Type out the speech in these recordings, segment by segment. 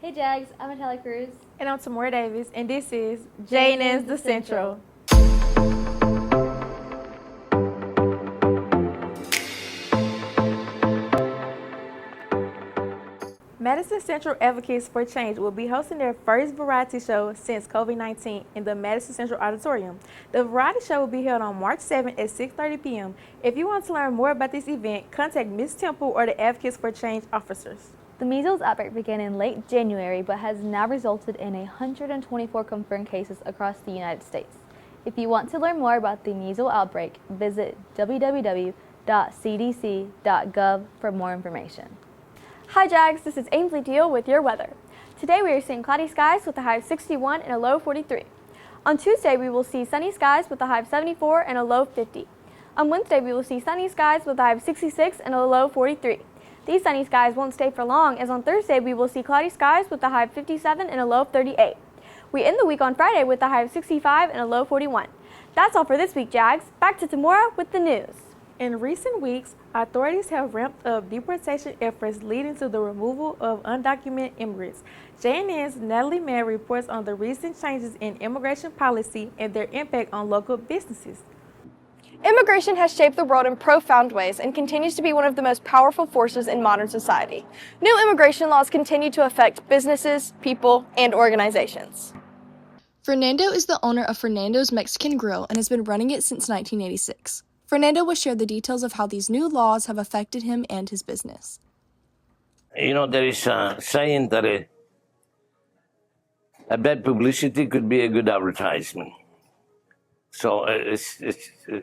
Hey Jags, I'm Natalie Cruz. And I'm Tamora Davis, and this is J&N's The Central. Madison Central Advocates for Change will be hosting their first variety show since COVID-19 in the Madison Central Auditorium. The variety show will be held on March 7th at 6:30 p.m. If you want to learn more about this event, contact Ms. Temple or the Advocates for Change officers. The measles outbreak began in late January but has now resulted in 124 confirmed cases across the United States. If you want to learn more about the measles outbreak, visit www.cdc.gov for more information. Hi Jags, this is Ainsley Deel with your weather. Today we are seeing cloudy skies with a high of 61 and a low of 43. On Tuesday we will see sunny skies with a high of 74 and a low of 50. On Wednesday we will see sunny skies with a high of 66 and a low of 43. These sunny skies won't stay for long, as on Thursday we will see cloudy skies with a high of 57 and a low of 38. We end the week on Friday with a high of 65 and a low of 41. That's all for this week, Jags. Back to Tamora with the news. In recent weeks, authorities have ramped up deportation efforts leading to the removal of undocumented immigrants. J&N's Natalie Mann reports on the recent changes in immigration policy and their impact on local businesses. Immigration has shaped the world in profound ways and continues to be one of the most powerful forces in modern society. New immigration laws continue to affect businesses, people, and organizations. Fernando is the owner of Fernando's Mexican Grill and has been running it since 1986. Fernando will share the details of how these new laws have affected him and his business. You know, there is a saying that a bad publicity could be a good advertisement. So it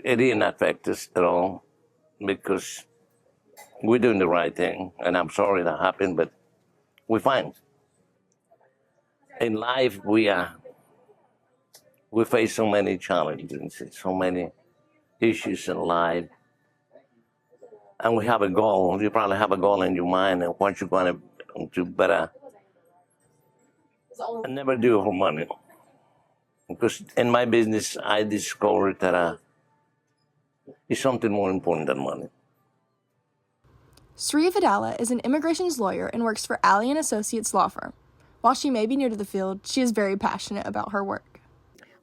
didn't affect us at all because we're doing the right thing. And I'm sorry that happened, but we're fine. In life, we face so many challenges, so many issues in life, and we have a goal. You probably have a goal in your mind and what you're going to do better. And never do it for money, because in my business I discovered that it's something more important than money. Sri Vidala is an immigrations lawyer and works for Alley & Associates law firm. While she may be new to the field, she is very passionate about her work.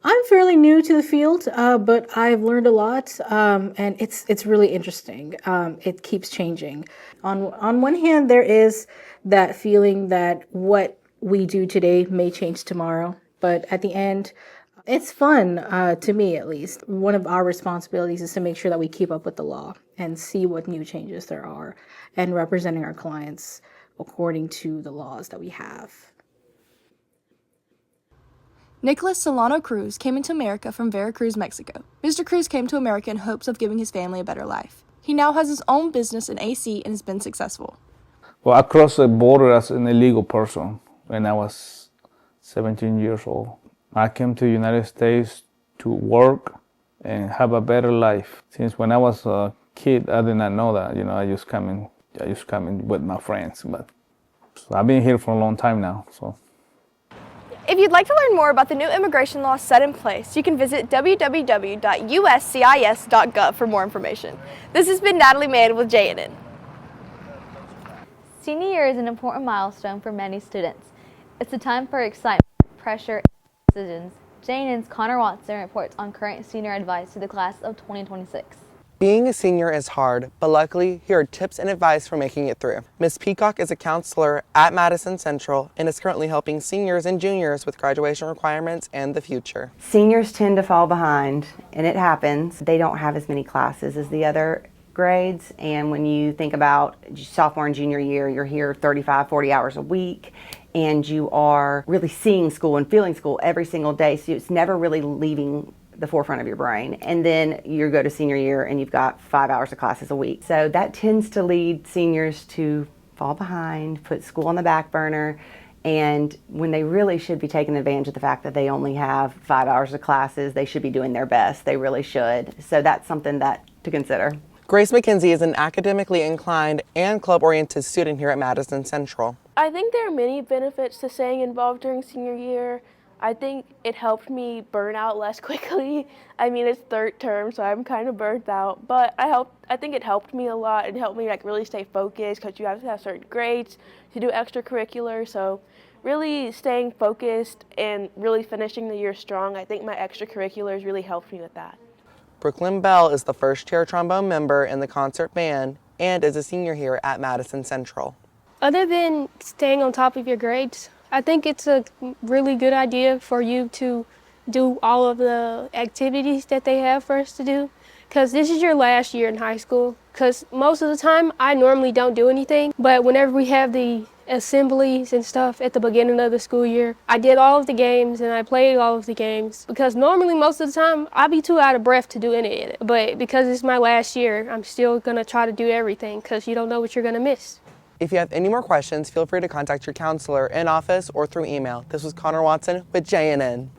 I'm fairly new to the field, but I've learned a lot, and it's really interesting. It keeps changing. On one hand, there is that feeling that what we do today may change tomorrow, but at the end, it's fun, to me at least. One of our responsibilities is to make sure that we keep up with the law and see what new changes there are, and representing our clients according to the laws that we have. Nicholas Solano Cruz came into America from Veracruz, Mexico. Mr. Cruz came to America in hopes of giving his family a better life. He now has his own business in AC and has been successful. Well, I crossed the border as an illegal person when I was 17 years old. I came to the United States to work and have a better life. Since when I was a kid, I did not know that. I just come in with my friends. But so I've been here for a long time now. So. If you'd like to learn more about the new immigration laws set in place, you can visit www.uscis.gov for more information. This has been Natalie Mann with J&N. Senior year is an important milestone for many students. It's a time for excitement, pressure, and decisions. J&N's Connor Watson reports on current senior advice to the class of 2026. Being a senior is hard, but luckily, here are tips and advice for making it through. Ms. Peacock is a counselor at Madison Central and is currently helping seniors and juniors with graduation requirements and the future. Seniors tend to fall behind, and it happens. They don't have as many classes as the other grades, and when you think about sophomore and junior year, you're here 35, 40 hours a week, and you are really seeing school and feeling school every single day, so it's never really leaving the forefront of your brain. And then you go to senior year and you've got 5 hours of classes a week. So that tends to lead seniors to fall behind, put school on the back burner, and when they really should be taking advantage of the fact that they only have 5 hours of classes, they should be doing their best. They really should. So that's something to consider. Grace McKenzie is an academically inclined and club-oriented student here at Madison Central. I think there are many benefits to staying involved during senior year. I think it helped me burn out less quickly. I mean, it's third term, so I'm kind of burnt out, but I think it helped me a lot. It helped me really stay focused because you have to have certain grades to do extracurricular. So really staying focused and really finishing the year strong. I think my extracurriculars really helped me with that. Brooklyn Bell is the first-chair trombone member in the concert band and is a senior here at Madison Central. Other than staying on top of your grades, I think it's a really good idea for you to do all of the activities that they have for us to do, because this is your last year in high school. Because most of the time, I normally don't do anything, but whenever we have the assemblies and stuff at the beginning of the school year, I did all of the games and I played all of the games, because normally most of the time I'd be too out of breath to do any of it. But because it's my last year, I'm still gonna try to do everything, because you don't know what you're gonna miss. If you have any more questions, feel free to contact your counselor in office or through email. This was Connor Watson with JNN.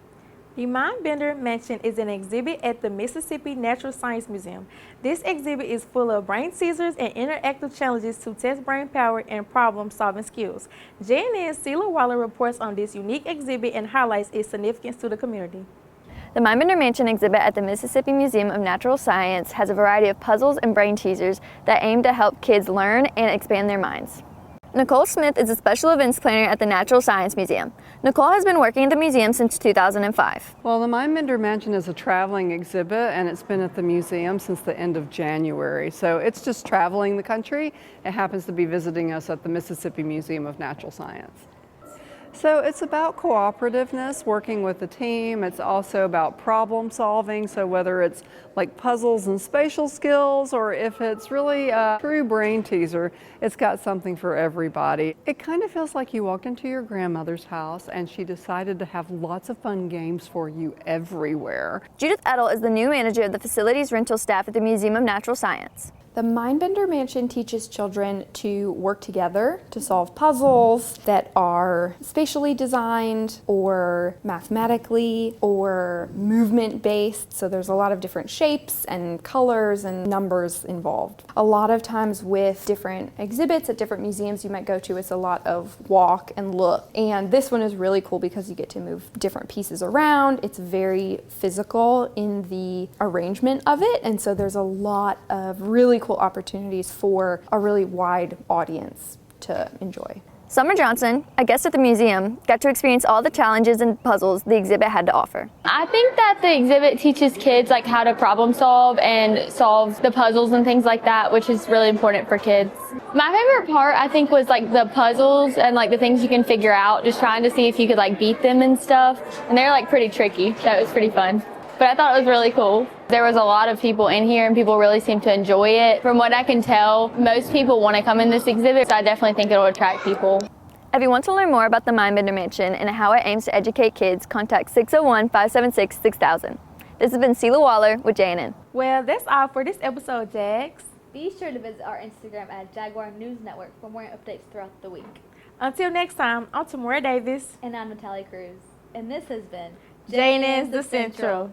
The Mind Bender Mansion is an exhibit at the Mississippi Natural Science Museum. This exhibit is full of brain teasers and interactive challenges to test brain power and problem-solving skills. JNN's Sela reports on this unique exhibit and highlights its significance to the community. The Mind Bender Mansion exhibit at the Mississippi Museum of Natural Science has a variety of puzzles and brain teasers that aim to help kids learn and expand their minds. Nicole Smith is a special events planner at the Natural Science Museum. Nicole has been working at the museum since 2005. Well, the Mind Bender Mansion is a traveling exhibit, and it's been at the museum since the end of January. So it's just traveling the country. It happens to be visiting us at the Mississippi Museum of Natural Science. So it's about cooperativeness, working with the team. It's also about problem solving. So whether it's like puzzles and spatial skills, or if it's really a true brain teaser, it's got something for everybody. It kind of feels like you walked into your grandmother's house and she decided to have lots of fun games for you everywhere. Judith Edel is the new manager of the facilities rental staff at the Museum of Natural Science. The Mind Bender Mansion teaches children to work together to solve puzzles that are spatially designed or mathematically or movement based. So there's a lot of different shapes and colors and numbers involved. A lot of times with different exhibits at different museums you might go to, it's a lot of walk and look. And this one is really cool because you get to move different pieces around. It's very physical in the arrangement of it. And so there's a lot of really cool opportunities for a really wide audience to enjoy. Summer Johnson, a guest at the museum, got to experience all the challenges and puzzles the exhibit had to offer. I think that the exhibit teaches kids like how to problem solve and solve the puzzles and things like that, which is really important for kids. My favorite part I think was like the puzzles and like the things you can figure out, just trying to see if you could like beat them and stuff. And they're like pretty tricky. That was pretty fun. But I thought it was really cool. There was a lot of people in here and people really seemed to enjoy it. From what I can tell, most people want to come in this exhibit, so I definitely think it'll attract people. If you want to learn more about the Mind Bender Mansion and how it aims to educate kids, contact 601-576-6000. This has been Sela Waller with JNN. Well, that's all for this episode, Jags. Be sure to visit our Instagram at Jaguar News Network for more updates throughout the week. Until next time, I'm Tamora Davis. And I'm Natalie Cruz. And this has been JNN's The Central.